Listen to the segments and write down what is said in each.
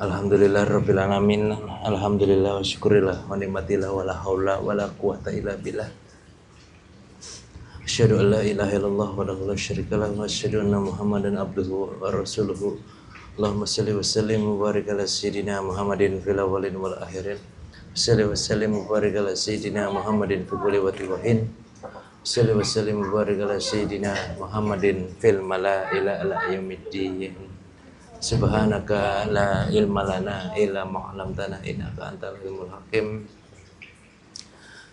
Alhamdulillah rabbil alamin. Alhamdulillah wa syukurillah wa nikmatillah wa la haula wa la quwata illa billah. Asyhadu an la ilaha illallah wa la syarika lah wa asyhadu anna Muhammadan abduhu wa rasuluhu. Allahumma shalli wa sallim wa barik ala sayyidina Muhammadin fil awwalin wal akhirin. Shalli wa sallim wa barik ala sayyidina Muhammadin fi kulli waqtin wa hin. Shalli wa sallim wa barik ala sayyidina Muhammadin fil malaa'ila ala yaumiddin. Subhanaka la ilma lana illa ma 'allamtana innaka antal alimul hakim.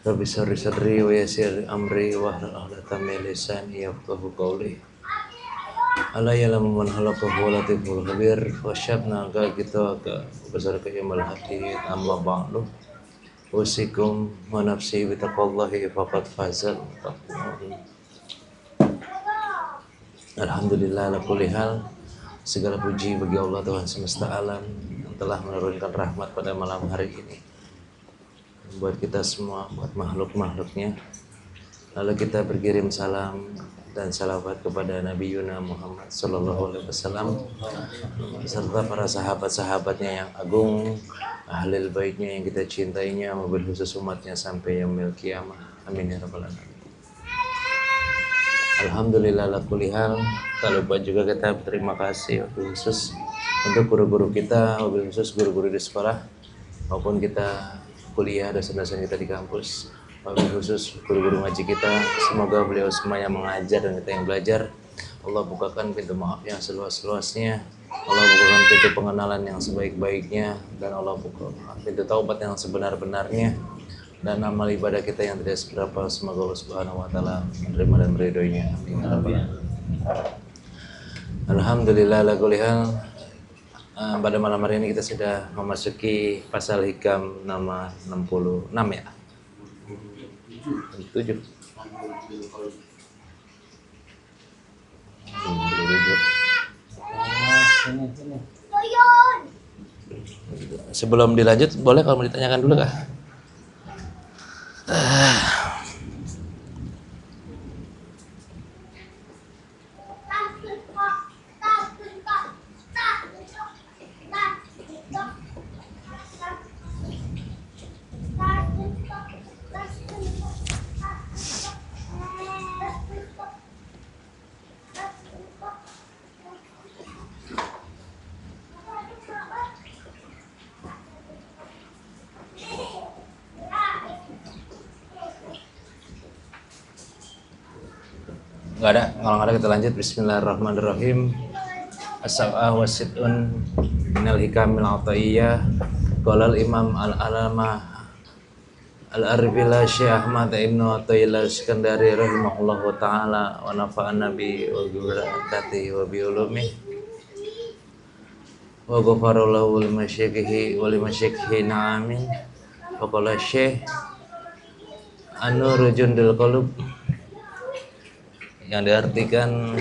Rabbi shrah sadri wa yassir amri wahlul 'uqdatam min lisani yafqahu qawli. Ala ya'lamu man khalaqahu wa latiful khabir wa syabna ka kitaka besar ka yaumul hadid amma ba'du. Usikum wa nafsi bi taqwallahi faqad fazal. Alhamdulillah ala kulli hal. Segala puji bagi Allah Tuhan semesta alam yang telah menurunkan rahmat pada malam hari ini buat kita semua, buat makhluk-makhluknya. Lalu kita berkirim salam dan salawat kepada Nabi Yuna Muhammad Sallallahu Alaihi Wasallam serta para sahabat-sahabatnya yang agung, ahlul baitnya yang kita cintainya, mobil khusus umatnya sampai yaumil qiyamah. Amin ya rabbal alamin. Alhamdulillah ala kulli hal. Tak lupa juga kita berterima kasih wabil khusus untuk guru-guru kita, wabil khusus guru-guru di sekolah maupun kita kuliah, dosen-dosen kita di kampus, wabil khusus guru-guru ngaji kita. Semoga beliau semua yang mengajar dan kita yang belajar, Allah bukakan pintu maaf yang seluas-luasnya, Allah bukakan pintu pengenalan yang sebaik-baiknya, dan Allah bukakan pintu taubat yang sebenar-benarnya. Dan amal ibadah kita yang tidak seberapa, semoga Allah Subhanahu wa taala menerima dan meridhoinya. Amin. Alhamdulillah ala kulli hal. Pada malam hari ini kita sudah memasuki pasal hikam nama 66 ya. 7. Sebelum dilanjut, boleh kalau mau ditanyakan dulu kah? Nggak ada, kalau nggak ada kita lanjut. Bismillahirrahmanirrahim. As-sab'ah wasitun minal hikamil ataiyah. Qala al-imam al-alama al-arifillah Syekh Ahmad Ibnu Athaillah Iskandari rahimahullahu ta'ala wa nafa'an nabi wa bibarakatihi wa biulumih wa ghafarallahu limasyaikihi wa limasyaikihi na'amin. Wa qala Syekh an-nuru jundul qulub, yang diartikan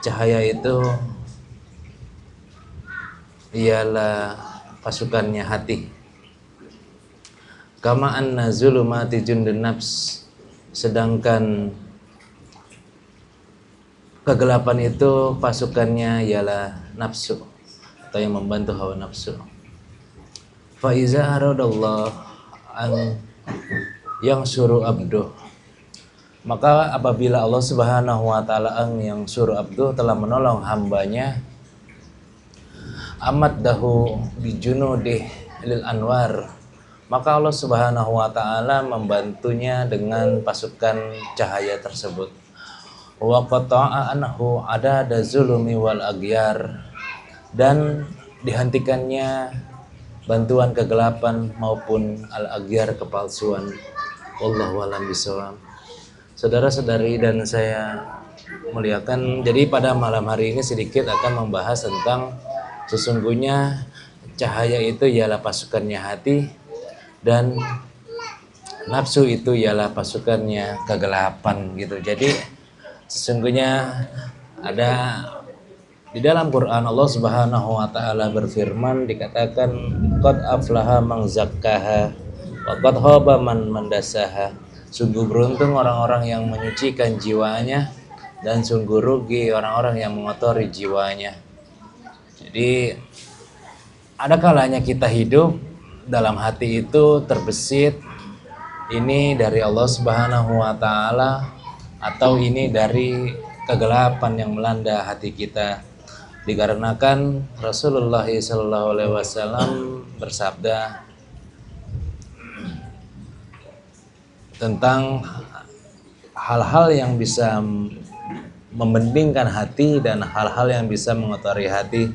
cahaya itu ialah pasukannya hati. Kama anna zulumati jundun nafs, sedangkan kegelapan itu pasukannya ialah nafsu atau yang membantu hawa nafsu. Fa iza aradallah an yang suruh abduh, maka apabila Allah Subhanahu wa taala yang suruh abduh telah menolong hambanya, amat dahu bijunudih lil anwar, maka Allah Subhanahu wa taala membantunya dengan pasukan cahaya tersebut. Wa qata'a anhu adada zulumi wal aghyar, dan dihentikannya bantuan kegelapan maupun al aghyar kepalsuan. Wallahu a'lam bishawab. Saudara-saudari dan saya muliakan, jadi pada malam hari ini sedikit akan membahas tentang sesungguhnya cahaya itu ialah pasukannya hati dan nafsu itu ialah pasukannya kegelapan gitu. Jadi sesungguhnya ada di dalam Quran Allah Subhanahu wa taala berfirman, dikatakan qad aflaha man zakkaha wa qad khaba man dassaha. Sungguh beruntung orang-orang yang menyucikan jiwanya dan sungguh rugi orang-orang yang mengotori jiwanya. Jadi Ada kalanya kita hidup dalam hati itu terbesit ini dari Allah Subhanahu wa taala atau ini dari kegelapan yang melanda hati kita. Dikarenakan Rasulullah SAW bersabda tentang hal-hal yang bisa membendingkan hati dan hal-hal yang bisa mengotori hati.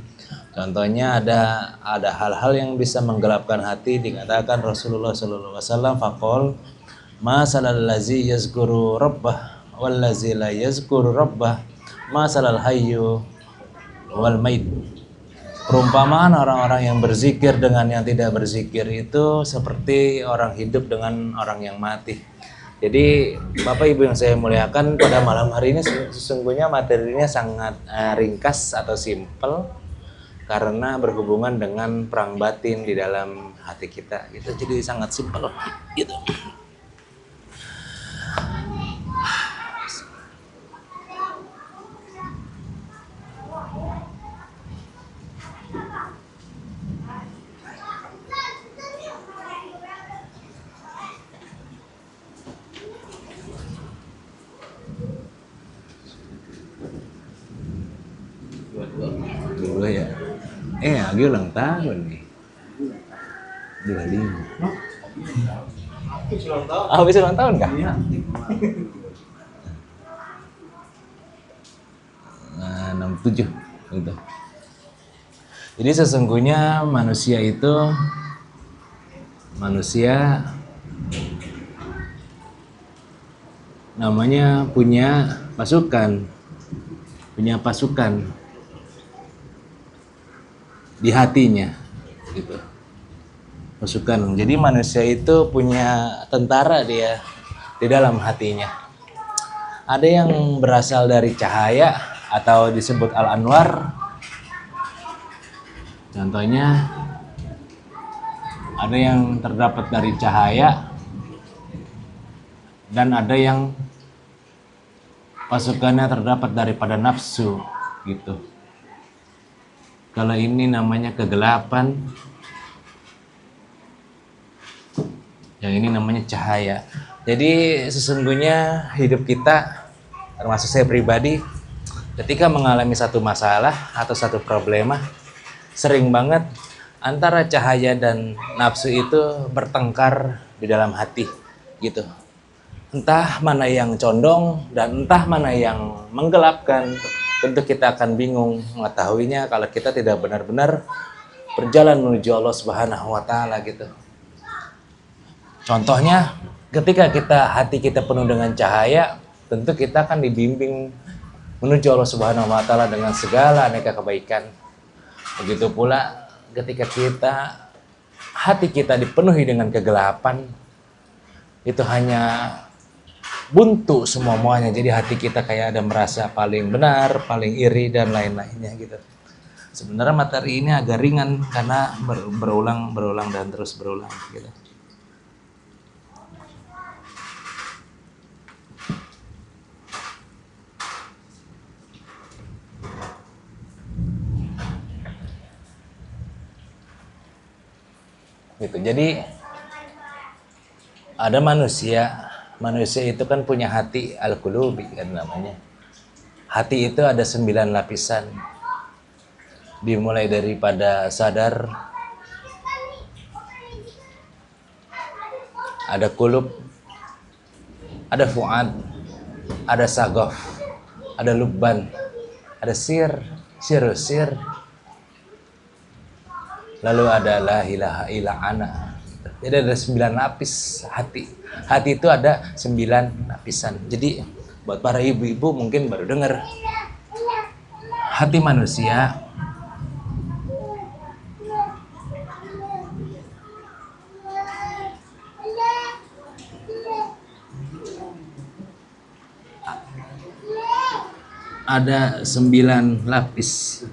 Contohnya ada hal-hal yang bisa menggelapkan hati. Dikatakan Rasulullah SAW faqol ma salal lazi yazkuru rabbah wal lazi la yazkuru rabbah ma salal hayyu wal mait. Perumpamaan orang-orang yang berzikir dengan yang tidak berzikir itu seperti orang hidup dengan orang yang mati. Jadi Bapak Ibu yang saya muliakan, pada malam hari ini sesungguhnya materinya sangat ringkas atau simpel karena berhubungan dengan perang batin di dalam hati kita gitu. Jadi sangat simpel gitu. Dua ya. Agi ulang tahun nih. 25. Habis ulang tahun kah? Iya. Nah, 67 gitu. Jadi sesungguhnya manusia namanya punya pasukan di hatinya gitu. Pasukan. Jadi manusia itu punya tentara dia di dalam hatinya. Ada yang berasal dari cahaya atau disebut al-anwar. Contohnya ada yang terdapat dari cahaya dan ada yang pasukannya terdapat daripada nafsu gitu. Kalau ini namanya kegelapan, yang ini namanya cahaya. Jadi sesungguhnya hidup kita, termasuk saya pribadi, ketika mengalami satu masalah atau satu problema, sering banget antara cahaya dan nafsu itu bertengkar di dalam hati gitu. Entah mana yang condong dan entah mana yang menggelapkan. Tentu kita akan bingung mengetahuinya kalau kita tidak benar-benar berjalan menuju Allah Subhanahu wa taala gitu. Contohnya ketika hati kita penuh dengan cahaya, tentu kita akan dibimbing menuju Allah Subhanahu wa taala dengan segala aneka kebaikan. Begitu pula ketika hati kita dipenuhi dengan kegelapan, itu hanya buntu semuanya. Jadi hati kita kayak ada merasa paling benar, paling iri dan lain-lainnya gitu. Sebenarnya materi ini agak ringan karena berulang dan terus berulang gitu. Gitu. Jadi ada manusia itu kan punya hati al-qulubi kan namanya. Hati itu ada 9 lapisan. Dimulai daripada sadar, ada qulub, ada fuad, ada sagof, ada lubban, ada sir, lalu ada la ilaha illa ana. Jadi ada 9 lapis hati. Hati itu ada 9 lapisan. Jadi buat para ibu-ibu mungkin baru dengar. Hati manusia ada 9 lapis.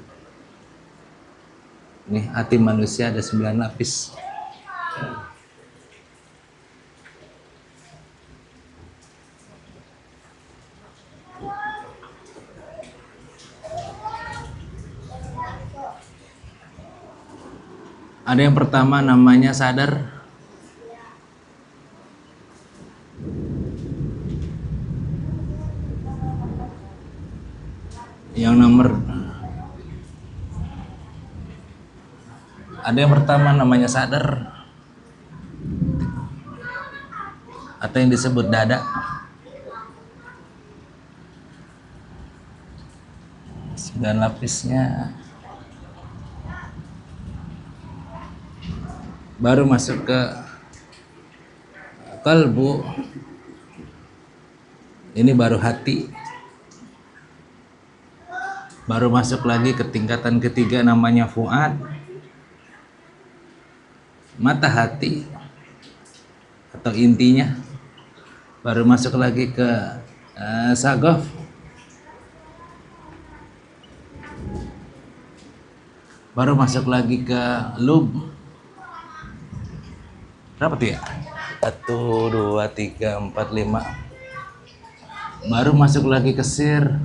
Nih, hati manusia ada 9 lapis. Ada yang pertama namanya sadar. Yang nomor ada yang pertama namanya sadar atau yang disebut dada. 9 lapisnya. Baru masuk ke kalbu. Ini baru hati. Baru masuk lagi ke tingkatan ketiga namanya fuad. Mata hati atau intinya. Baru masuk lagi ke sagof. Baru masuk lagi ke lub. Berapa tuh ya? 1, 2, 3, 4, 5. Baru masuk lagi ke sir.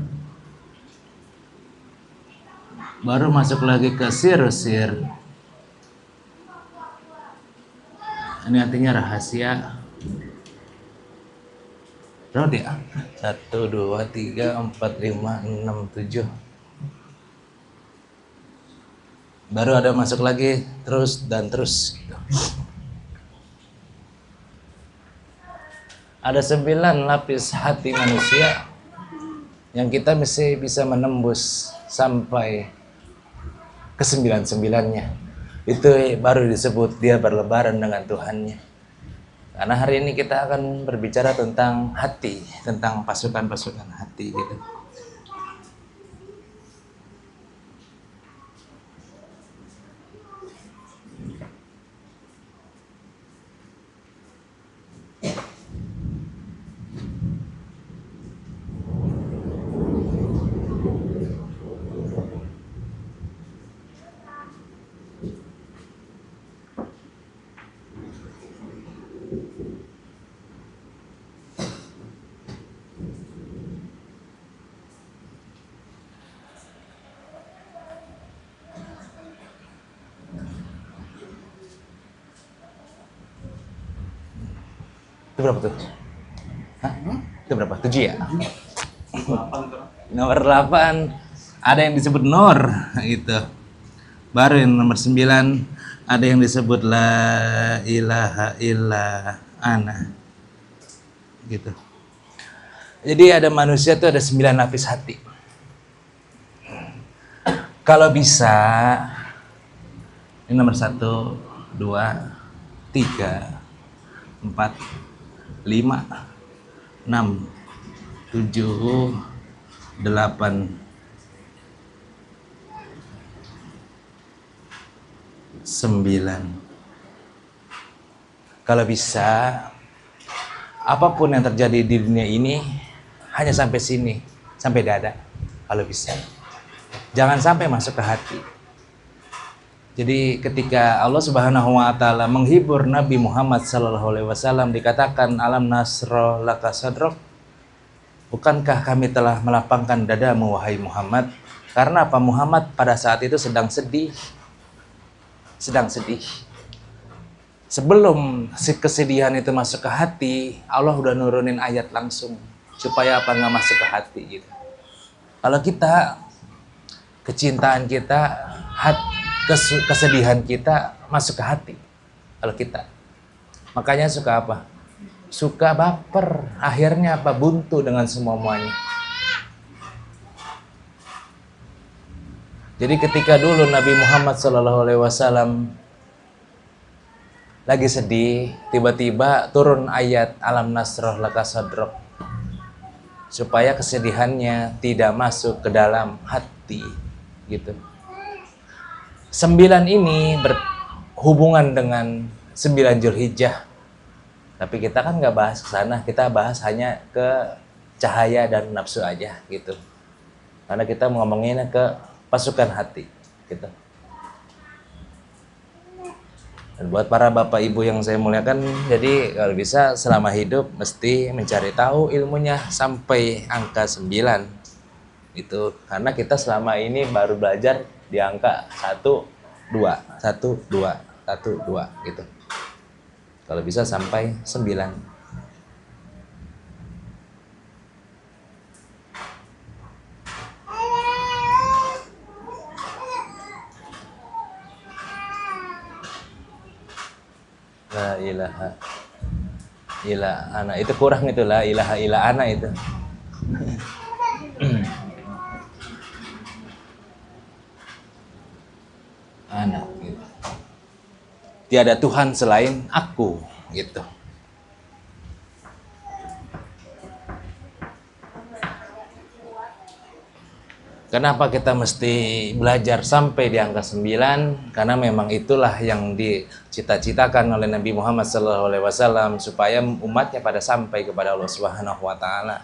Baru masuk lagi ke sir. Ini artinya rahasia. Berapa tuh ya? 1, 2, 3, 4, 5, 6, 7. Baru ada masuk lagi terus dan terus gitu. Ada 9 lapis hati manusia yang kita mesti bisa menembus sampai ke 9-9-nya. Itu baru disebut dia berlebaran dengan Tuhannya. Karena hari ini kita akan berbicara tentang hati, tentang pasukan-pasukan hati gitu. Itu berapa tuh? Hah? Itu berapa? 7 ya? 8 tuh. Nomor 8 ada yang disebut nur itu. Baru yang nomor 9 ada yang disebut la ilaha illa ana. Gitu. Jadi ada manusia tuh ada 9 lapis hati. Kalau bisa ini nomor 1, 2, 3, 4, 5, 6, 7, 8, 9. Kalau bisa, apapun yang terjadi di dunia ini hanya sampai sini, sampai dada. Kalau bisa, jangan sampai masuk ke hati. Jadi ketika Allah Subhanahu wa taala menghibur Nabi Muhammad sallallahu alaihi wasallam dikatakan alam nasra laka sadrak. Bukankah kami telah melapangkan dadamu wahai Muhammad? Karena apa? Muhammad pada saat itu sedang sedih. Sebelum kesedihan itu masuk ke hati, Allah udah nurunin ayat langsung supaya apa nggak masuk ke hati gitu. Kalau kita kecintaan kita, kesedihan kita masuk ke hati. Kalau kita, makanya suka apa? Suka baper. Akhirnya apa? Buntu dengan semua-muanya. Jadi ketika dulu Nabi Muhammad SAW lagi sedih, tiba-tiba turun ayat alam nasrah laka sadrak supaya kesedihannya tidak masuk ke dalam hati gitu. 9 ini berhubungan dengan 9 Zulhijjah. Tapi kita kan nggak bahas ke sana, kita bahas hanya ke cahaya dan nafsu aja gitu. Karena kita ngomongin ke pasukan hati gitu. Dan buat para bapak ibu yang saya muliakan, jadi kalau bisa selama hidup mesti mencari tahu ilmunya sampai angka 9 itu. Karena kita selama ini baru belajar di angka 1, 2, 1, 2. 1, 2 gitu. Kalau bisa sampai 9. La ilaha illa ana, itu kurang itu, la ilaha illa ana itu. Ana gitu. Tiada Tuhan selain aku gitu. Kenapa kita mesti belajar sampai di angka 9? Karena memang itulah yang dicita-citakan oleh Nabi Muhammad SAW supaya umatnya pada sampai kepada Allah Subhanahu Wa Taala.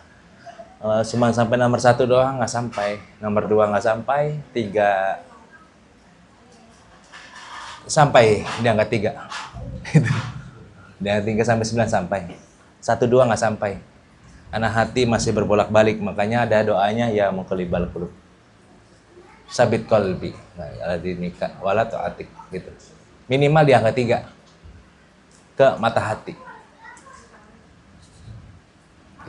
Cuma sampai nomor 1 doang nggak sampai, nomor 2 nggak sampai, 3 sampai di angka 3. Di angka 3 sampai 9 sampai. 1, 2 nggak sampai. Karena hati masih berbolak-balik, makanya ada doanya ya muqallibal qulub. Sabit qalbi, nah, di nikah wala ta'atik gitu. Minimal di angka 3 ke mata hati.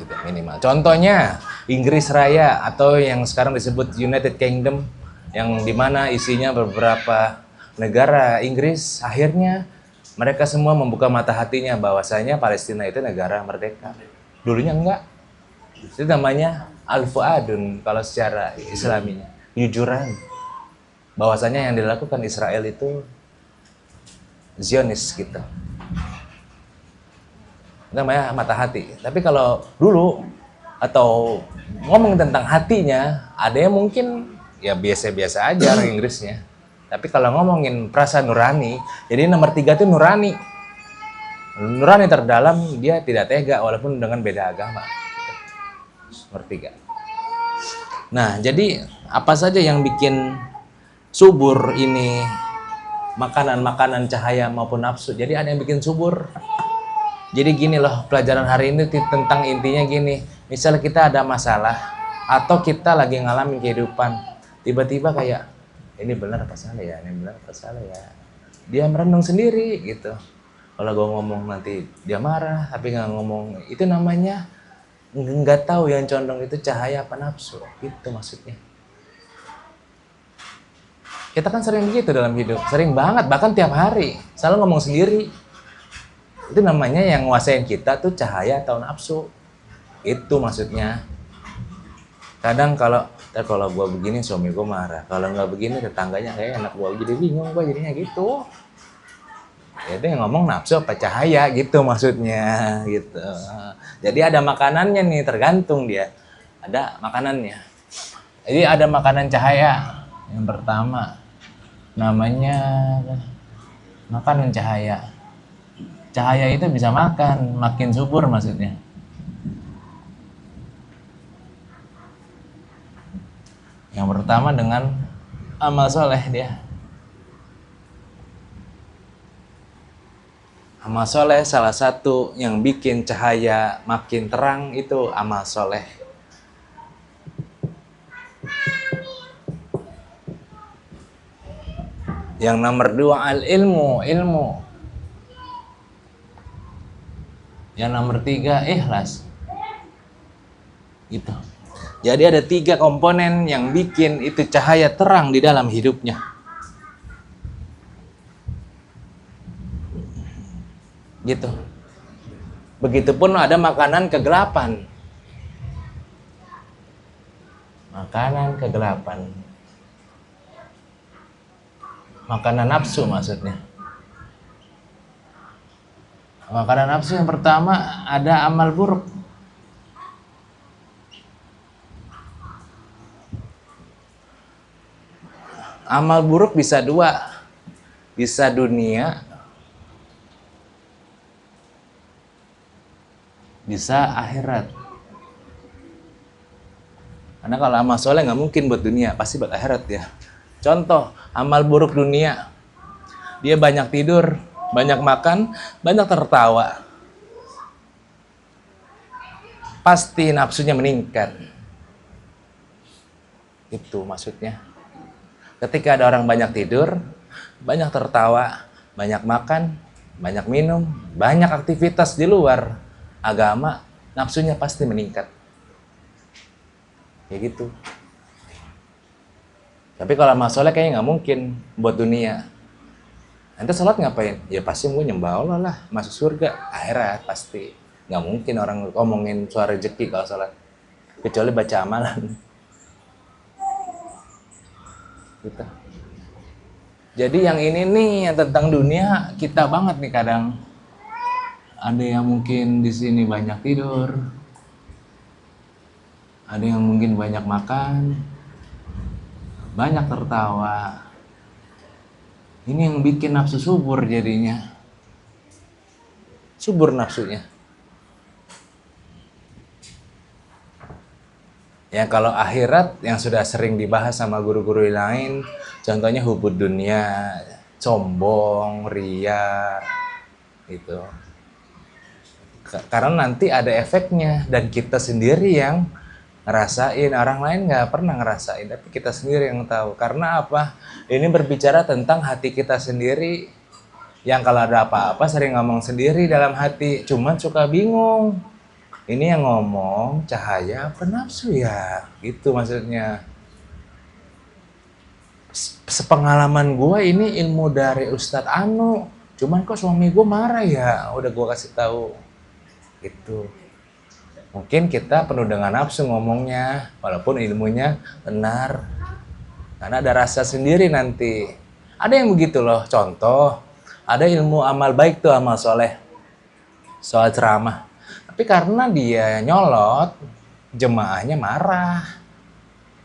Gitu, minimal. Contohnya Inggris Raya atau yang sekarang disebut United Kingdom, yang dimana isinya beberapa negara Inggris, akhirnya mereka semua membuka mata hatinya bahwasanya Palestina itu negara merdeka. Dulunya enggak. Itu namanya al-fuadun kalau secara Islaminya, kejujuran bahwasanya yang dilakukan Israel itu Zionis gitu. Namanya mata hati. Tapi kalau dulu atau ngomong tentang hatinya, ada yang mungkin ya biasa-biasa aja orang Inggrisnya. Tapi kalau ngomongin perasaan nurani, jadi nomor 3 itu nurani. Nurani terdalam, dia tidak tega walaupun dengan beda agama. Nomor 3. Nah, jadi apa saja yang bikin subur ini makanan-makanan cahaya maupun nafsu. Jadi ada yang bikin subur. Jadi gini loh, pelajaran hari ini tentang intinya gini. Misalnya kita ada masalah atau kita lagi ngalamin kehidupan, tiba-tiba kayak ini benar apa salah ya, ini benar apa salah ya. Dia merenung sendiri gitu. Kalau gue ngomong nanti dia marah, tapi nggak ngomong, itu namanya nggak tahu yang condong itu cahaya apa nafsu. Itu maksudnya. Kita kan sering begitu dalam hidup, sering banget, bahkan tiap hari selalu ngomong sendiri. Itu namanya yang nguasain kita tuh cahaya atau nafsu. Itu maksudnya. Kadang kalau gue begini suami gue marah, kalau nggak begini tetangganya kayak anak gue jadi bingung, gue jadinya gitu. Ya itu yang ngomong nafsu apa cahaya gitu maksudnya gitu. Jadi ada makanannya nih, tergantung dia. Ada makanannya. Jadi ada makanan cahaya. Yang pertama namanya makanan cahaya. Cahaya itu bisa makin subur maksudnya. Yang pertama dengan amal soleh dia. Amal soleh salah satu yang bikin cahaya makin terang itu amal soleh. Yang nomor 2 al-ilmu, ilmu. Yang nomor 3 ikhlas. Gitu. Jadi ada 3 komponen yang bikin itu cahaya terang di dalam hidupnya. Gitu. Begitupun ada makanan kegelapan. Makanan kegelapan. Makanan nafsu maksudnya. Makanan nafsu yang pertama ada amal buruk. Amal buruk bisa 2. Bisa dunia, bisa akhirat. Karena kalau amal soleh nggak mungkin buat dunia, pasti buat akhirat ya. Contoh, amal buruk dunia. Dia banyak tidur, banyak makan, banyak tertawa. Pasti nafsunya meningkat. Itu maksudnya. Ketika ada orang banyak tidur, banyak tertawa, banyak makan, banyak minum, banyak aktivitas di luar agama, nafsunya pasti meningkat. Kayak gitu. Tapi kalau amal soleh kayaknya nggak mungkin buat dunia. Nanti sholat ngapain? Ya pasti mau nyembah Allah lah, masuk surga, akhirat pasti. Nggak mungkin orang ngomongin soal rezeki kalau sholat. Kecuali baca amalan. Gitu. Jadi yang ini nih, yang tentang dunia, kita banget nih kadang. Ada yang mungkin di sini banyak tidur. Ada yang mungkin banyak makan. Banyak tertawa. Ini yang bikin nafsu subur jadinya. Subur nafsunya. Yang kalau akhirat yang sudah sering dibahas sama guru-guru lain, contohnya hubud dunia, sombong, ria, gitu. Karena nanti ada efeknya dan kita sendiri yang ngerasain, orang lain nggak pernah ngerasain, tapi kita sendiri yang tahu. Karena apa? Ini berbicara tentang hati kita sendiri, yang kalau ada apa-apa sering ngomong sendiri dalam hati, cuman suka bingung. Ini yang ngomong cahaya apa nafsu ya? Gitu maksudnya. Sepengalaman gue ini ilmu dari Ustadz Anu, cuman kok suami gue marah ya? Udah gue kasih tahu. Gitu. Mungkin kita penuh dengan nafsu ngomongnya, walaupun ilmunya benar. Karena ada rasa sendiri nanti. Ada yang begitu loh, contoh. Ada ilmu amal baik tuh, amal soleh. Soal ceramah. Tapi karena dia nyolot, jemaahnya marah.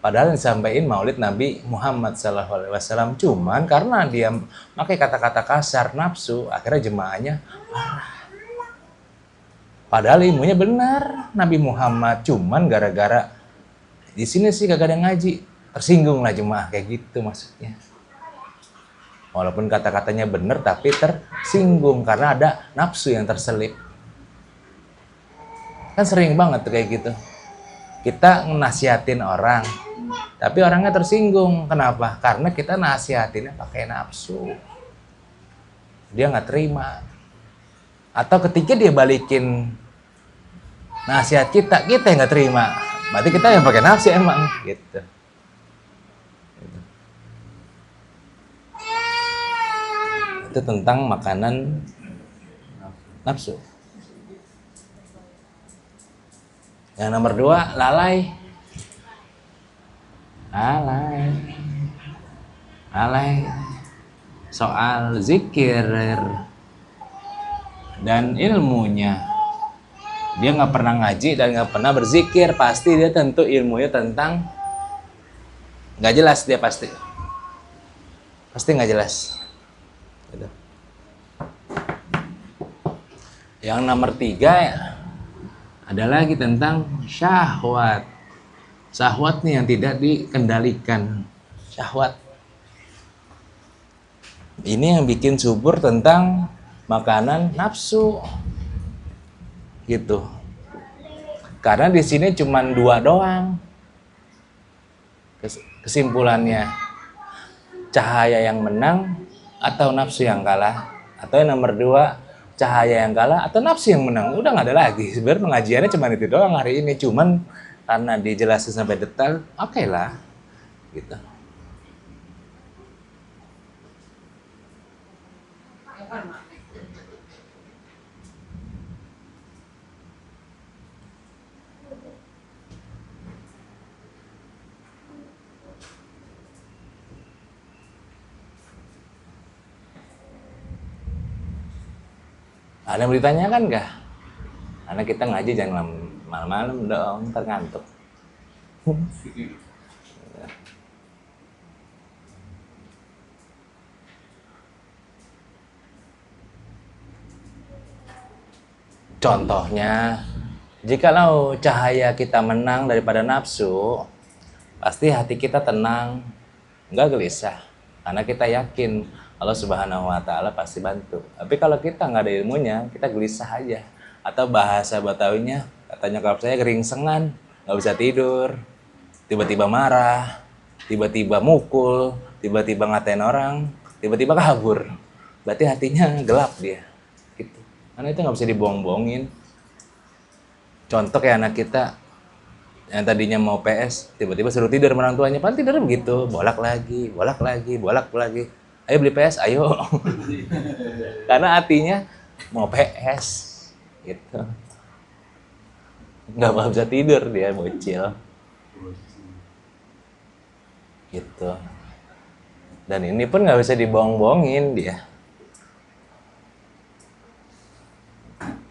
Padahal disampaikan maulid Nabi Muhammad SAW. Cuman karena dia pakai kata-kata kasar, nafsu, akhirnya jemaahnya marah. Padahal ilmunya benar Nabi Muhammad, cuman gara-gara di sini sih kagak ada ngaji, tersinggung lah jemaah, kayak gitu maksudnya. Walaupun kata-katanya benar tapi tersinggung karena ada nafsu yang terselip. Kan sering banget tuh kayak gitu. Kita nasihatin orang, tapi orangnya tersinggung. Kenapa? Karena kita nasihatinnya pakai nafsu. Dia nggak terima. Atau ketika dia balikin nasihat kita yang nggak terima, berarti kita yang pakai nafsu emang, gitu. Itu tentang makanan nafsu. Yang nomor 2, lalai. Soal zikir dan ilmunya. Dia nggak pernah ngaji dan nggak pernah berzikir, pasti dia tentu ilmunya tentang nggak jelas, dia pasti nggak jelas. Gitu. Yang nomor 3 ya, ada lagi tentang syahwat. Syahwat nih yang tidak dikendalikan. Syahwat. Ini yang bikin subur tentang makanan nafsu. Gitu. Karena di sini cuma 2 doang. Kesimpulannya, cahaya yang menang atau nafsu yang kalah. Atau yang nomor 2, cahaya yang kalah atau nafsu yang menang. Udah nggak ada lagi. Sebenarnya pengajiannya cuma itu doang hari ini. Cuman karena dijelasin sampai detail, oke lah. Gitu. Ada yang ditanyakan nggak? Karena kita ngaji jangan malam-malam dong, tergantuk. Contohnya, jikalau cahaya kita menang daripada nafsu, pasti hati kita tenang, nggak gelisah. Karena kita yakin Allah Subhanahu wa Ta'ala pasti bantu. Tapi kalau kita nggak ada ilmunya, kita gelisah aja. Atau bahasa Batawinya, katanya kalau saya geringsengan, nggak bisa tidur, tiba-tiba marah, tiba-tiba mukul, tiba-tiba ngatain orang, tiba-tiba kabur. berarti hatinya gelap dia. Gitu. Karena itu nggak bisa dibohong-bohongin. Contoh kayak anak kita yang tadinya mau PS, tiba-tiba suruh tidur sama orang tuanya, paling tidur begitu, bolak lagi, bolak lagi, bolak lagi. Ayo beli PS, ayo. Karena hatinya mau PS, gitu. Nggak bisa tidur dia, bocil. Gitu. Dan ini pun nggak bisa dibohong-bohongin dia.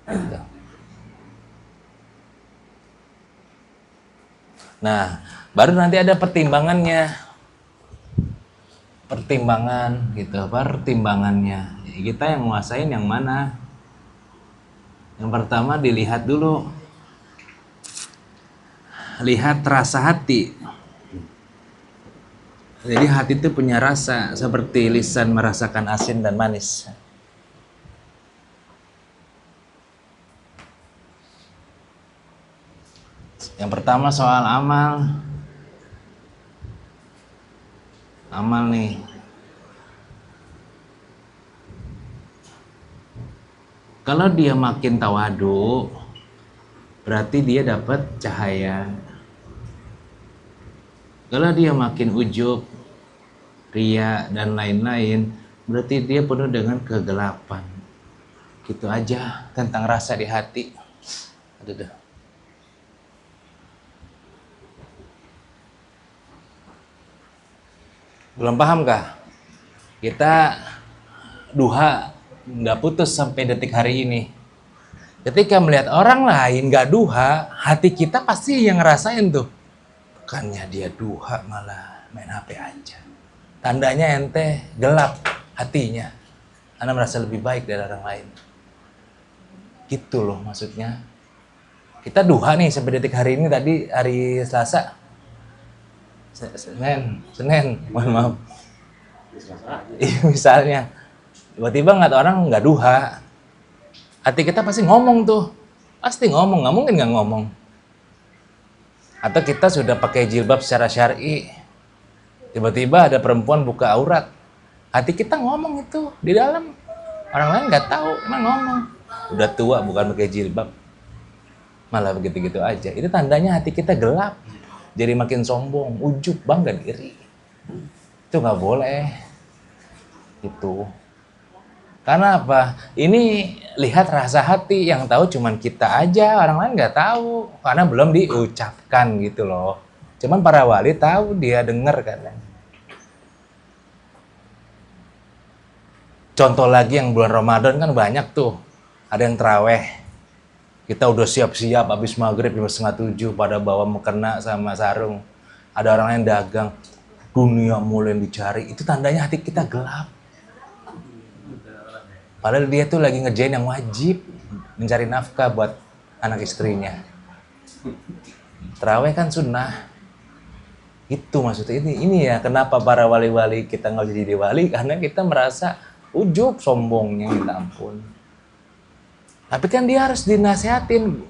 Gitu. Nah, baru nanti ada pertimbangannya. Pertimbangan gitu, pertimbangannya. Kita yang nguasain yang mana? Yang pertama dilihat dulu. Lihat rasa hati. Jadi hati itu punya rasa seperti lisan merasakan asin dan manis. Yang pertama soal amal. Amal nih. Kalau dia makin tawadu, berarti dia dapat cahaya. Kalau dia makin ujub, ria dan lain-lain, berarti dia penuh dengan kegelapan. Gitu aja tentang rasa di hati. Aduh. Belum paham kah? Kita duha nggak putus sampai detik hari ini. Ketika melihat orang lain nggak duha, hati kita pasti yang ngerasain tuh. Bukannya dia duha malah main HP aja. Tandanya ente gelap hatinya. Anda merasa lebih baik dari orang lain. Gitu loh maksudnya. Kita duha nih sampai detik hari ini, tadi hari Selasa. Senin, mohon maaf. Misalnya, tiba-tiba nggak orang nggak duha, hati kita pasti ngomong tuh, pasti ngomong, nggak mungkin nggak ngomong. Atau kita sudah pakai jilbab secara syar'i, tiba-tiba ada perempuan buka aurat, hati kita ngomong itu di dalam, orang lain nggak tahu, emang ngomong. Udah tua bukan pakai jilbab, malah begitu-gitu aja. Itu tandanya hati kita gelap. Jadi makin sombong, ujub, bangga diri. Itu nggak boleh. Itu. Karena apa? Ini lihat rasa hati, yang tahu cuman kita aja, orang lain nggak tahu. Karena belum diucapkan gitu loh. Cuman para wali tahu, dia dengar kan. Contoh lagi yang bulan Ramadan kan banyak tuh. Ada yang terawih. Kita udah siap-siap habis maghrib 6:30 pada bawa mukena sama sarung. Ada orang yang dagang, dunia mulai dicari. Itu tandanya hati kita gelap. Padahal dia tuh lagi ngerjain yang wajib, mencari nafkah buat anak istrinya. Terawih kan sunnah. Itu maksudnya ini ya kenapa para wali-wali kita nggak jadi wali, karena kita merasa ujub, sombongnya minta ampun. Tapi kan dia harus dinasihatin.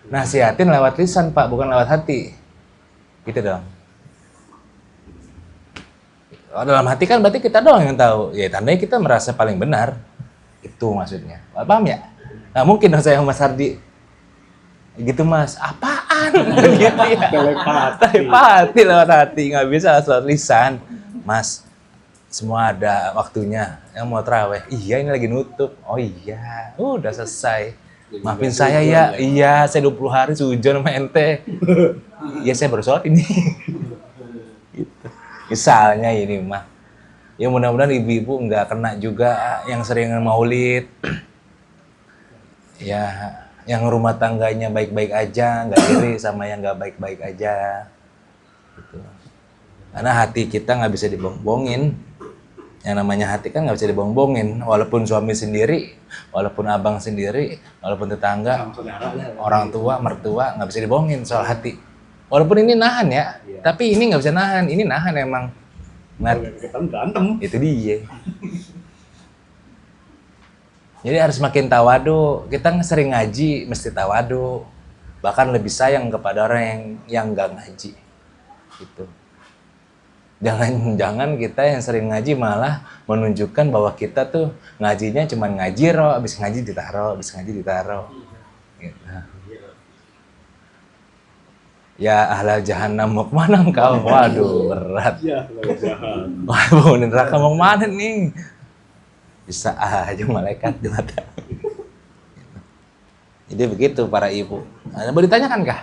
Nasihatin lewat lisan, Pak, bukan lewat hati. Gitu dong. Dalam hati kan berarti kita doang yang tahu. Ya tandanya kita merasa paling benar. Itu maksudnya. Paham ya? Nah mungkin dong saya sama Mas Hardi. Gitu Mas, apaan? Gitu ya. Telepati lewat hati. Nggak bisa lewat lisan. Mas, semua ada waktunya. Yang mau terawih, iya ini lagi nutup. Oh iya, udah selesai. Maafin saya ya. Iya, saya 20 hari sujon sama ente. Iya, saya baru sholat ini. Gitu. Misalnya ini mah. Ya mudah-mudahan ibu-ibu nggak kena juga yang sering maulid. Ya, yang rumah tangganya baik-baik aja, nggak iri sama yang nggak baik-baik aja. Gitu. Karena hati kita nggak bisa dibohong-bohongin. Yang namanya hati kan nggak bisa dibohong-bohongin. Walaupun suami sendiri, walaupun abang sendiri, walaupun tetangga, orang tua, mertua, nggak bisa dibohongin soal hati. Walaupun ini nahan ya, tapi ini nggak bisa nahan. Ini nahan emang. Nah, itu dia. Jadi harus makin tawadu. Kita sering ngaji, mesti tawadu. Bahkan lebih sayang kepada orang yang nggak ngaji. Gitu. Jangan-jangan kita yang sering ngaji malah menunjukkan bahwa kita tuh ngajinya cuma ngaji habis ngaji ditaro. Gitu. Ya ahlal jahannam mau kemana engkau? Waduh berat. Ya ahlal jahannam. Wah neraka mau kemana nih? Bisa aja malaikat di mata. Jadi begitu para ibu. Boleh ditanyakan kah?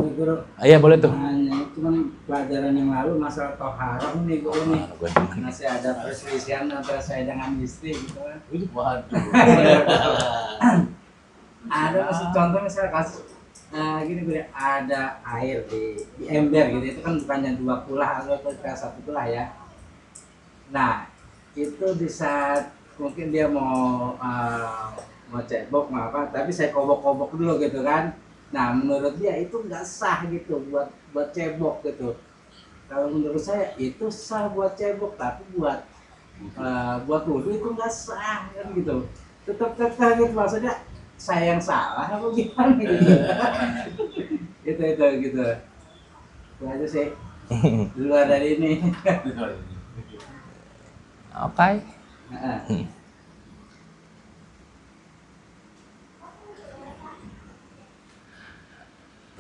Guru, Iya boleh tuh. cuman pelajaran yang lalu masalah toharoh nih guru nih. Masih ada perselisihan antara saya dengan istri gitu kan. Waduh. Ada masih contoh misalnya kasus gini guru, ada air di ember gitu, itu kan bukannya 2 kulah atau 1 kulah ya. Nah itu di saat mungkin dia mau cebok mau apa, tapi saya kobok-kobok dulu gitu kan. Nah menurut dia itu nggak sah gitu buat cebok gitu. Kalau menurut saya itu sah buat cebok, tapi buat wudhu itu nggak sah kan gitu. Tetap gitu, maksudnya saya yang salah apa gimana gitu. itu gitu. Itu aja sih. Di luar dari ini. Oke.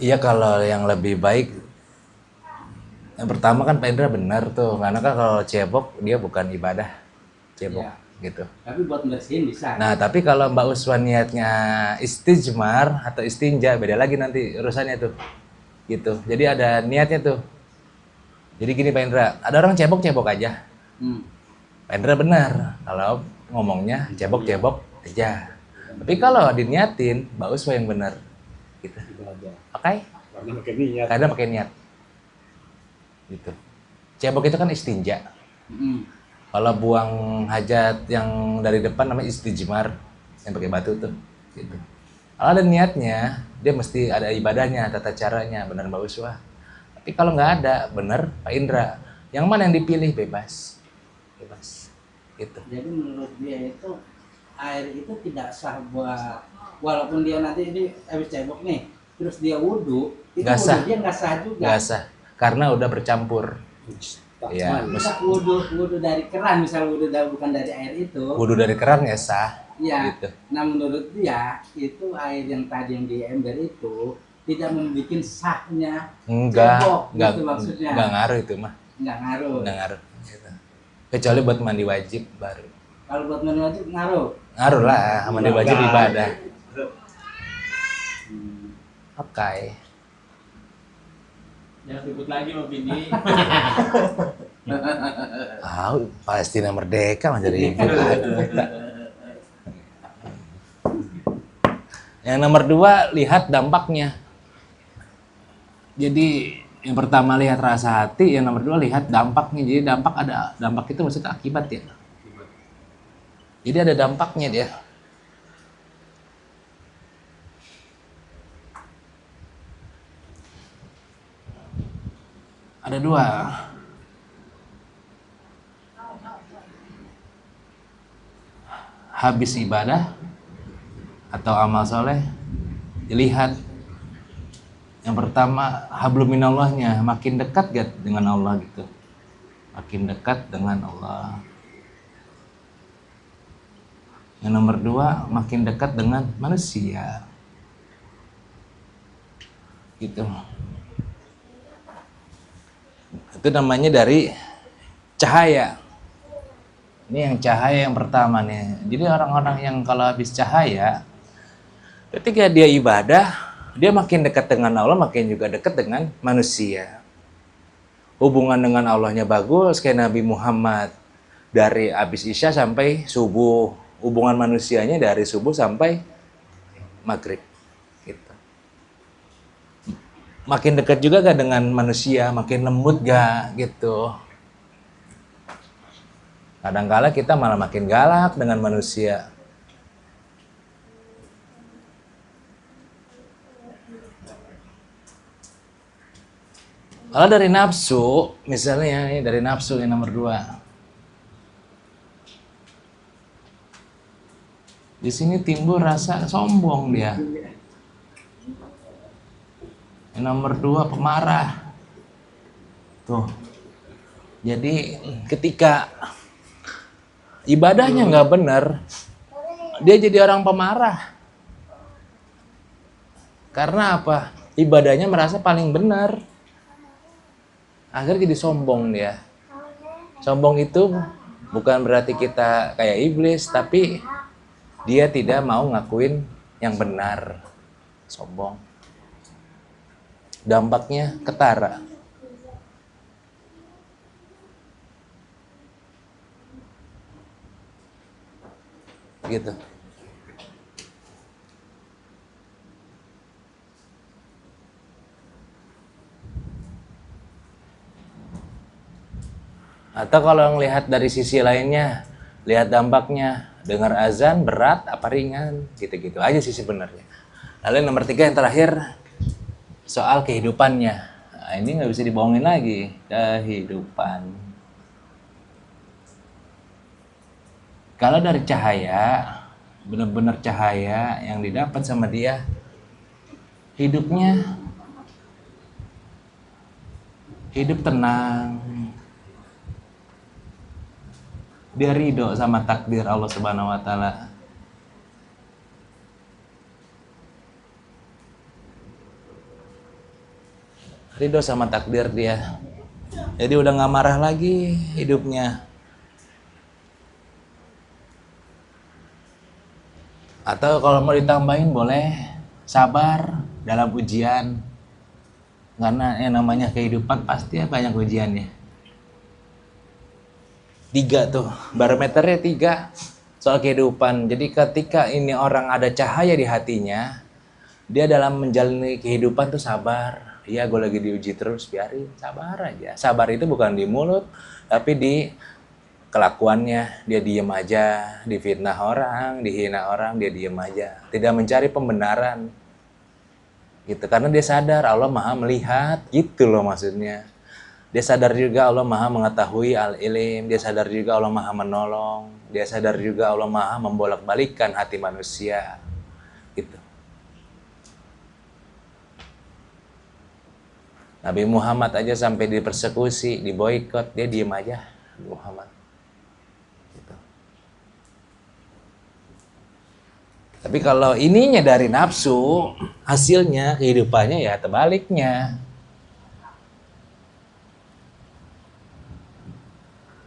Iya kalau yang lebih baik, yang pertama kan Pak Indra benar tuh, karena kan kalau cebok dia bukan ibadah, cebok gitu. Tapi buat bersihin bisa. Nah tapi kalau Mbak Uswan niatnya istijmar atau istinja, beda lagi nanti urusannya tuh, gitu. Jadi ada niatnya tuh. Jadi gini Pak Indra, ada orang cebok aja. Pak Indra benar kalau ngomongnya cebok aja. Tapi kalau diniatin, Mbak Uswan yang benar. Gitu. Oke? Karena pakai niat. Gitu. Cebok itu kan istinja. Kalau buang hajat yang dari depan namanya istijmar, yang pakai batu tuh. Gitu. Kalau ada niatnya, dia mesti ada ibadahnya, tata caranya, benar Mbak Uswa. Tapi kalau nggak ada, benar Pak Indra. Yang mana yang dipilih bebas. Gitu. Jadi menurut dia itu air itu tidak sah buat, walaupun dia nanti ini habis cebok nih, terus dia wudhu, itu Nggak sah. dia nggak sah juga. Nggak sah, karena udah bercampur. Ya, Bisa wudhu dari keran, misal bukan dari air itu. Wudhu dari keran ya sah. Iya. Gitu. Nah menurut dia itu air yang tadi yang di ember itu tidak membuat sahnya cebok, gitu maksudnya. Nggak ngaruh itu mah. Nggak ngaruh. Gitu. Kecuali buat mandi wajib baru. Kalau buat mandi wajib ngaruh. Ngaruh lah, mandi wajib ibadah. Oke. Jangan ribut lagi sama bini. Palestina merdeka mah jadi ribut. Yang nomor 2, lihat dampaknya. Jadi yang pertama lihat rasa hati, yang nomor 2 lihat dampaknya. Jadi dampak itu maksudnya akibat ya. Jadi ada dampaknya dia. Ada 2. Habis ibadah atau amal soleh, dilihat. Yang pertama, hablum minallahnya, makin dekat gak dengan Allah gitu. Makin dekat dengan Allah. Yang nomor 2, makin dekat dengan manusia. Gitu. Itu namanya dari cahaya. Ini yang cahaya yang pertama nih. Jadi orang-orang yang kalau habis cahaya, ketika dia ibadah, dia makin dekat dengan Allah, makin juga dekat dengan manusia. Hubungan dengan Allahnya bagus, kayak Nabi Muhammad dari habis Isya sampai subuh. Hubungan manusianya dari subuh sampai maghrib. Gitu. Makin dekat juga gak dengan manusia, makin lembut gak gitu. Kadang-kala kita malah makin galak dengan manusia. Kalau dari nafsu, misalnya ini dari nafsu yang nomor 2. Di sini timbul rasa sombong dia. Yang nomor 2 pemarah. Tuh. Jadi ketika ibadahnya nggak benar, dia jadi orang pemarah. Karena apa? Ibadahnya merasa paling benar. Akhirnya jadi sombong dia. Sombong itu bukan berarti kita kayak iblis, tapi dia tidak mau ngakuin yang benar. Sombong. Dampaknya ketara. Gitu. Atau kalau ngelihat dari sisi lainnya, lihat dampaknya, dengar azan berat apa ringan, gitu-gitu aja sih sebenarnya. Lalu yang nomor 3 yang terakhir, soal kehidupannya. Nah, ini nggak bisa dibohongin lagi, kehidupan. Kalau dari cahaya, benar-benar cahaya yang didapat sama dia, hidupnya hidup tenang. Dia ridho sama takdir Allah Subhanahu wa taala. Ridho sama takdir dia. Jadi udah nggak marah lagi hidupnya. Atau kalau mau ditambahin boleh sabar dalam ujian. Karena yang namanya kehidupan pasti banyak ujiannya. 3 tuh, barometernya 3 soal kehidupan. Jadi ketika ini orang ada cahaya di hatinya, dia dalam menjalani kehidupan tuh sabar. Iya, gue lagi diuji terus, biarin, sabar aja. Sabar itu bukan di mulut, tapi di kelakuannya. Dia diem aja, difitnah orang, dihina orang, dia diem aja. Tidak mencari pembenaran. Gitu, karena dia sadar Allah Maha melihat, gitu loh maksudnya. Dia sadar juga Allah Maha mengetahui al-ilim. Dia sadar juga Allah Maha menolong. Dia sadar juga Allah Maha membolak-balikkan hati manusia. Gitu. Nabi Muhammad aja sampai dipersekusi, diboikot, dia diem aja. Nabi Muhammad. Gitu. Tapi kalau ininya dari nafsu, hasilnya kehidupannya ya terbaliknya.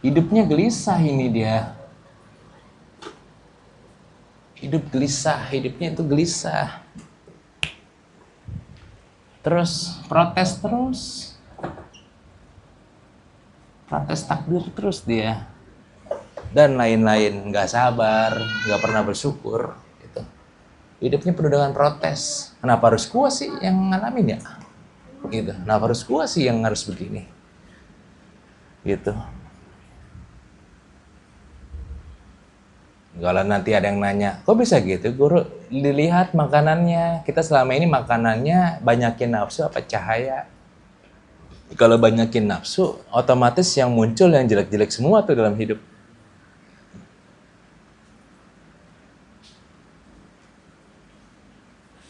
Hidupnya gelisah ini dia. Hidup gelisah, hidupnya itu gelisah. Terus protes terus. Protes takdir terus dia. Dan lain-lain, nggak sabar, nggak pernah bersyukur. Gitu. Hidupnya penuh dengan protes. Kenapa harus gua sih yang ngalamin ya? Gitu. Kenapa harus gua sih yang harus begini? Gitu. Kalau nanti ada yang nanya, kok bisa gitu guru? Dilihat makanannya, kita selama ini makanannya banyakin nafsu apa cahaya? Kalau banyakin nafsu, otomatis yang muncul yang jelek-jelek semua tuh dalam hidup.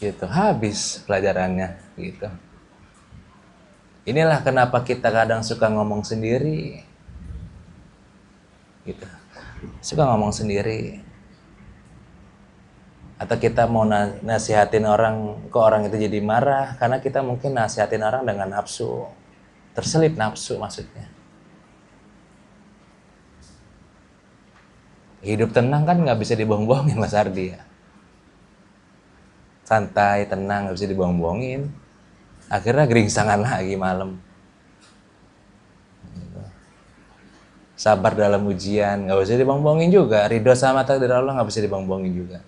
Gitu, habis pelajarannya gitu. Inilah kenapa kita kadang suka ngomong sendiri. Gitu. Suka ngomong sendiri. Atau kita mau nasihatin orang, kok orang itu jadi marah, karena kita mungkin nasihatin orang dengan nafsu. Terselip nafsu maksudnya. Hidup tenang kan nggak bisa dibohong-bohongin Mas Ardi ya. Santai, tenang, nggak bisa dibohong-bohongin. Akhirnya geringsangan lagi malam. Sabar dalam ujian, nggak bisa dibohong-bohongin juga. Ridho sama takdir Allah nggak bisa dibohong-bohongin juga.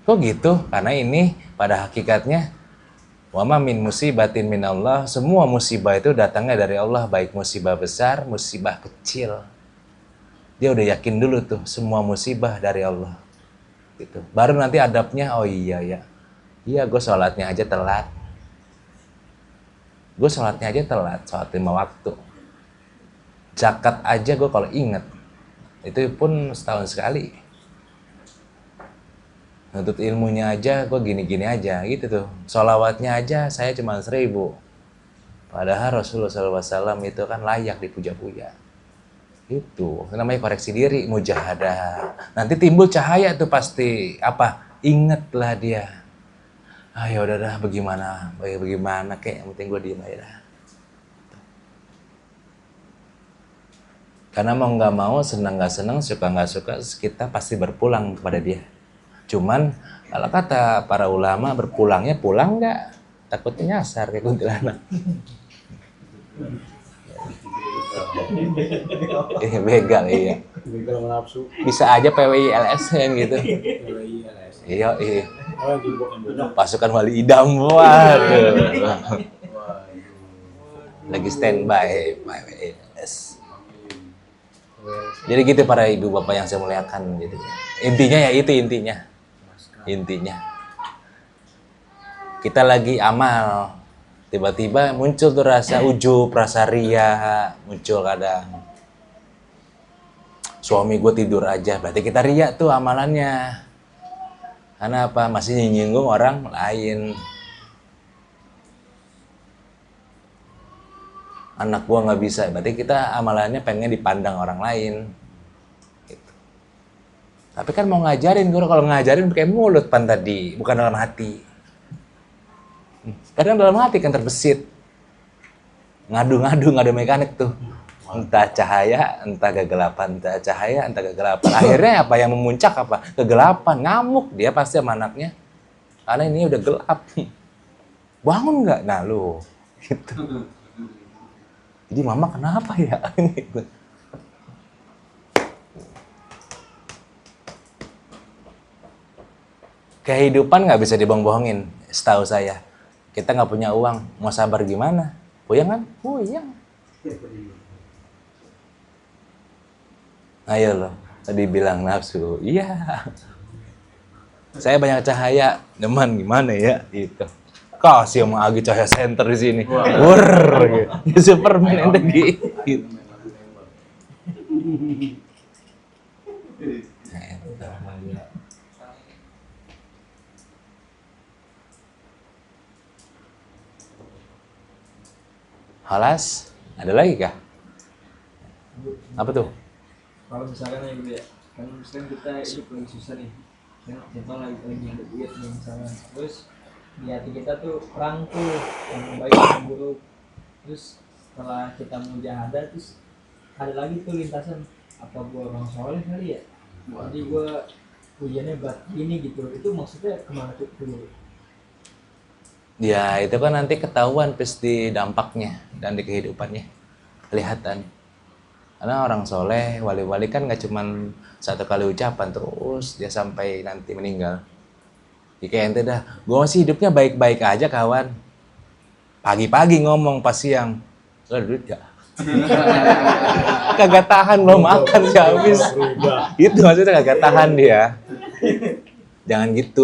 Kok gitu? Karena ini pada hakikatnya wa ma min musibatin min Allah, semua musibah itu datangnya dari Allah, baik musibah besar, musibah kecil. Dia udah yakin dulu tuh semua musibah dari Allah. Gitu. Baru nanti adabnya, oh iya ya. Iya, gue sholatnya aja telat. Gue sholatnya aja telat, sholat 5 waktu. Zakat aja gue kalau inget, itu pun setahun sekali. Nuntut ilmunya aja gue gini-gini aja gitu tuh. Sholawatnya aja saya cuma 1000. Padahal Rasulullah SAW itu kan layak dipuja-puja. Itu namanya koreksi diri, mujahadah. Nanti timbul cahaya tuh pasti apa? Ingatlah dia. Ah ya udah dah, bagaimana kayak yang penting gue diem aja dah. Karena mau nggak mau, senang nggak senang, suka nggak suka, kita pasti berpulang kepada dia. Cuman kalau kata para ulama, berpulangnya pulang nggak? Takutnya nyasar kayak kuntilanak. Begal, iya. Begal nafsu. Bisa aja PWI LSM gitu. Iya. Pasukan wali idam, waduh. Lagi standby PWI LS. Jadi gitu para ibu bapak yang saya muliakan gitu. Intinya ya itu intinya. Kita lagi amal, tiba-tiba muncul tuh rasa ujub, rasa ria, muncul kadang. Suami gue tidur aja, berarti kita ria tuh amalannya. Karena apa? Masih nyinggung orang lain. Anak gua nggak bisa, berarti kita amalannya pengen dipandang orang lain. Gitu. Tapi kan mau ngajarin, guru kalau ngajarin pakai mulut pan tadi, bukan dalam hati. Kadang dalam hati kan terbesit. Ngadu mekanik tuh. Entah cahaya, entah kegelapan, entah cahaya, entah kegelapan. Akhirnya apa yang memuncak apa? Kegelapan, ngamuk dia pasti sama anaknya. Karena ini udah gelap. Bangun nggak? Nah lu, gitu. Jadi mama kenapa ya? Kehidupan nggak bisa dibohong-bohongin, setahu saya. Kita nggak punya uang, mau sabar gimana? Puyeng kan? Puyeng. Ayo loh, tadi bilang nafsu. Iya. Saya banyak cahaya, teman gimana ya? Gitu. Kasih sama Agi cahaya center di sini. Wur, gitu. Superman ente gitu. Halas, ada lagi kah? Apa tuh? Kalau misalkan ya, kan misalkan kita hidup lagi susah nih, kan kita lagi ada duit nih misalkan, terus di hati kita tuh perang tuh yang baik yang buruk, terus setelah kita mujahadah terus ada lagi tuh lintasan, apa gua orang soleh kali ya, jadi gua ujiannya berat ini gitu, itu maksudnya kemana tuh dulu? Ya itu kan nanti ketahuan pasti dampaknya dan di kehidupannya kelihatan. Karena orang soleh, wali-wali kan gak cuman satu kali ucapan terus dia sampai nanti meninggal. Jadi kayak ente dah, gue masih hidupnya baik-baik aja kawan. Pagi-pagi ngomong pas siang, lo ada duit gak? Kagak tahan belum makan sih habis. Itu maksudnya kagak tahan dia. Jangan gitu.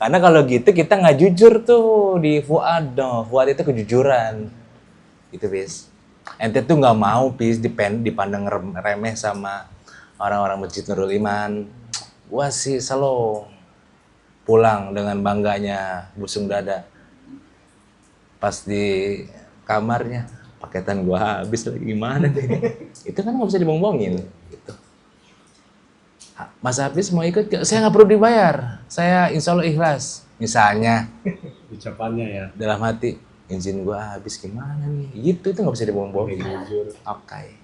Karena kalau gitu kita nggak jujur tuh di fuad dong. Fuad itu kejujuran. Gitu bis. Ente tuh nggak mau bis dipandang remeh sama orang-orang Masjid Nurul Iman. Gua sih selalu pulang dengan bangganya busung dada. Pas di kamarnya paketan gua habis lagi gimana nih? Itu kan nggak bisa dibohong-bohongin. Gitu. Mas Hafiz mau ikut? Saya nggak perlu dibayar. Saya insya Allah ikhlas. Misalnya. Ucapannya ya. Dalam hati, izin gua habis gimana nih? Gitu itu nggak bisa dibohong-bohongin. Oke.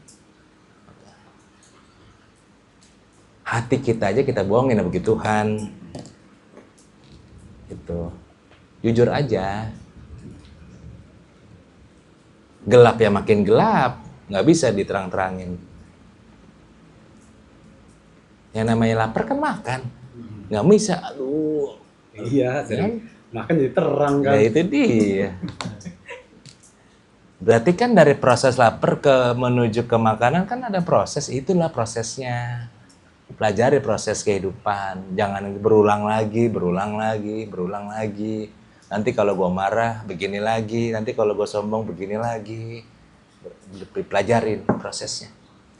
Hati kita aja kita bohongin sama Tuhan. Gitu. Jujur aja. Gelap ya makin gelap. Nggak bisa diterang-terangin. Yang namanya lapar kan makan. Nggak bisa. Aduh. Iya, Kan? makan jadi terang kan. Ya itu dia. Berarti kan dari proses lapar ke menuju ke makanan kan ada proses. Itulah prosesnya. Pelajari proses kehidupan. Jangan berulang lagi. Nanti kalau gue marah begini lagi. Nanti kalau gue sombong begini lagi. Pelajarin prosesnya.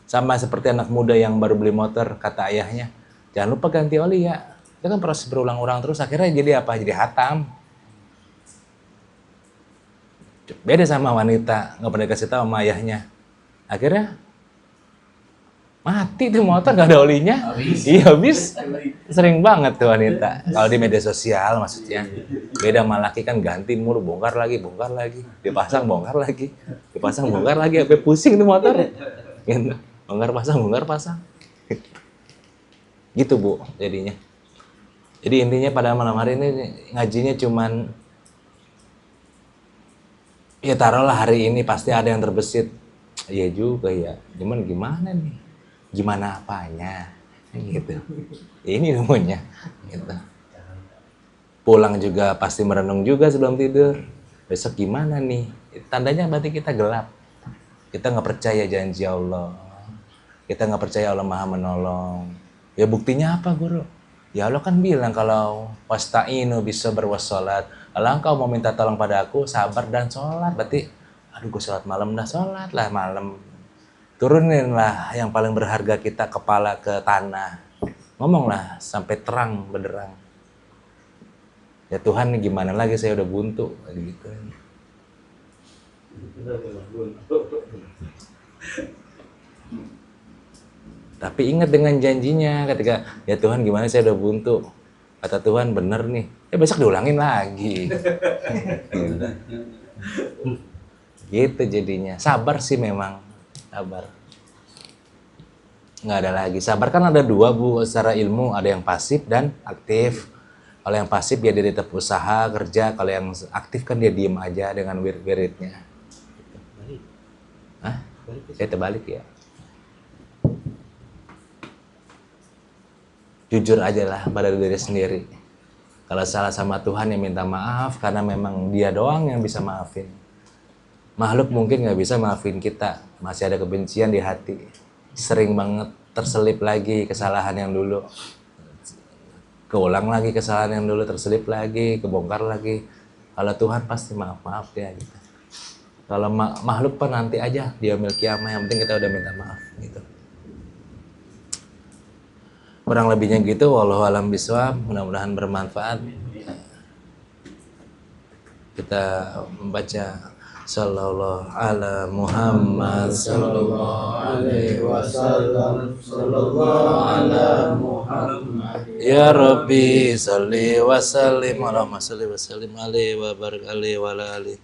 Sama seperti anak muda yang baru beli motor, kata ayahnya, jangan lupa ganti oli ya. Itu kan proses berulang-ulang terus, akhirnya jadi apa? Jadi hatam. Beda sama wanita, nggak pernah dikasih tahu sama ayahnya. Akhirnya mati tuh motor, nggak ada olinya. Iya habis. Sering banget tuh wanita. Kalau di media sosial maksudnya. Beda sama laki kan ganti mulu, bongkar lagi, dipasang bongkar lagi, sampai pusing tuh motor. Gitu. Bongkar pasang. Gitu Bu jadinya. Jadi intinya pada malam hari ini ngajinya cuman ya taruhlah hari ini pasti ada yang terbesit. Iya juga ya. Cuman gimana nih? Gimana apanya? Gitu. Ini ilmunya. Gitu. Pulang juga pasti merenung juga sebelum tidur. Besok gimana nih? Tandanya berarti kita gelap. Kita nggak percaya janji Allah. Kita nggak percaya Allah Maha menolong. Ya buktinya apa Guru? Ya Allah kan bilang kalau wasta'inu bis-sabr was-shalat. Kalau engkau mau minta tolong pada aku, sabar dan sholat. Berarti, aduh gue sholat malam dah, sholat lah malam. Turuninlah yang paling berharga kita kepala ke tanah. Ngomonglah sampai terang benderang. Ya Tuhan nih gimana lagi saya udah buntu gitu. Tapi ingat dengan janjinya ketika ya Tuhan gimana saya udah buntu. Kata Tuhan bener nih. Ya besok diulangin lagi. Gitu jadinya. Sabar sih memang. Sabar. Nggak ada lagi. Sabar kan ada dua Bu secara ilmu. Ada yang pasif dan aktif. Kalau yang pasif dia tetap usaha, kerja. Kalau yang aktif kan dia diem aja dengan wirid-wiridnya. Hah? Saya terbalik ya. Jujur aja lah pada diri sendiri. Kalau salah sama Tuhan ya minta maaf. Karena memang dia doang yang bisa maafin. Makhluk mungkin nggak bisa maafin kita. Masih ada kebencian di hati. Sering banget terselip lagi kesalahan yang dulu. Keulang lagi kesalahan yang dulu, terselip lagi, kebongkar lagi. Kalau Tuhan pasti maaf ya gitu. Kalau makhluk kan nanti aja dia milki kiamah, yang penting kita udah minta maaf gitu. Kurang lebihnya gitu, wallahu alam bisawab, mudah-mudahan bermanfaat. Kita membaca sallallahu ala Muhammad sallallahu alaihi wasallam sallallahu ala Muhammad ya Rabbi salli wa sallim Allahumma salli wa sallim alaihi wa barik alaihi wa ala alihi